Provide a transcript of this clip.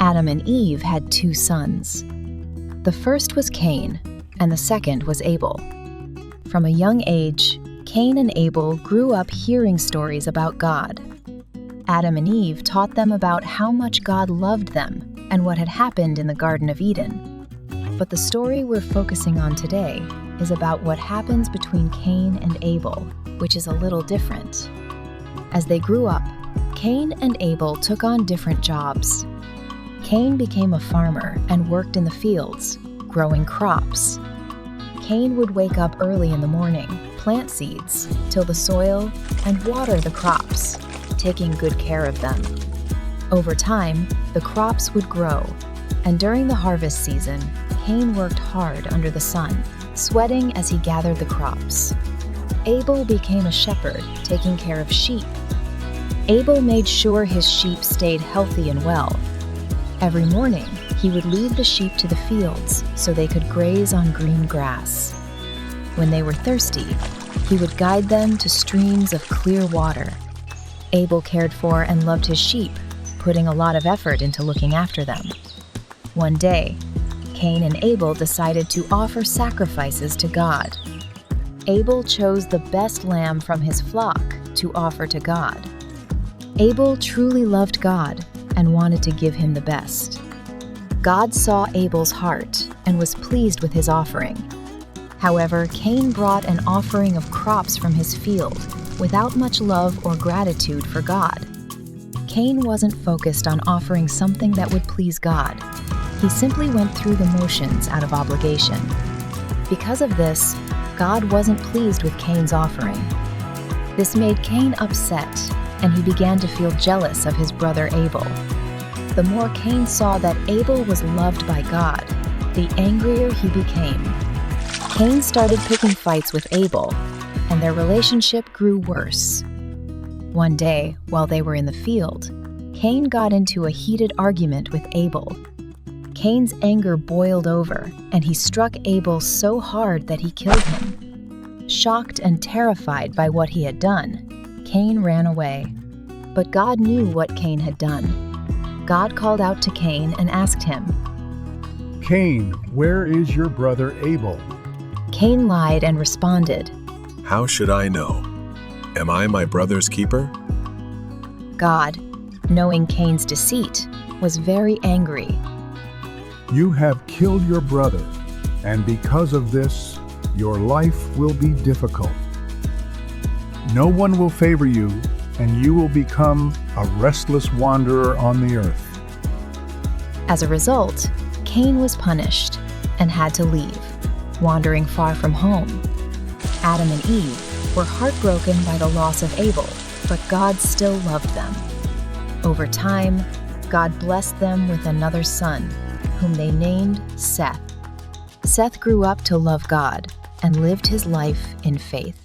Adam and Eve had two sons. The first was Cain, and the second was Abel. From a young age, Cain and Abel grew up hearing stories about God. Adam and Eve taught them about how much God loved them and what had happened in the Garden of Eden. But the story we're focusing on today is about what happens between Cain and Abel, which is a little different. As they grew up, Cain and Abel took on different jobs. Cain became a farmer and worked in the fields, growing crops. Cain would wake up early in the morning, plant seeds, till the soil, and water the crops, taking good care of them. Over time, the crops would grow, and during the harvest season, Cain worked hard under the sun, sweating as he gathered the crops. Abel became a shepherd, taking care of sheep. Abel made sure his sheep stayed healthy and well. Every morning, he would lead the sheep to the fields so they could graze on green grass. When they were thirsty, he would guide them to streams of clear water. Abel cared for and loved his sheep, putting a lot of effort into looking after them. One day, Cain and Abel decided to offer sacrifices to God. Abel chose the best lamb from his flock to offer to God. Abel truly loved God and wanted to give him the best. God saw Abel's heart and was pleased with his offering. However, Cain brought an offering of crops from his field without much love or gratitude for God. Cain wasn't focused on offering something that would please God. He simply went through the motions out of obligation. Because of this, God wasn't pleased with Cain's offering. This made Cain upset, and he began to feel jealous of his brother Abel. The more Cain saw that Abel was loved by God, the angrier he became. Cain started picking fights with Abel, and their relationship grew worse. One day, while they were in the field, Cain got into a heated argument with Abel. Cain's anger boiled over, and he struck Abel so hard that he killed him. Shocked and terrified by what he had done, Cain ran away. But God knew what Cain had done. God called out to Cain and asked him, "Cain, where is your brother Abel?" Cain lied and responded, "How should I know? Am I my brother's keeper?" God, knowing Cain's deceit, was very angry. "You have killed your brother, and because of this, your life will be difficult. No one will favor you, and you will become a restless wanderer on the earth." As a result, Cain was punished and had to leave, wandering far from home. Adam and Eve were heartbroken by the loss of Abel, but God still loved them. Over time, God blessed them with another son, whom they named Seth. Seth grew up to love God and lived his life in faith.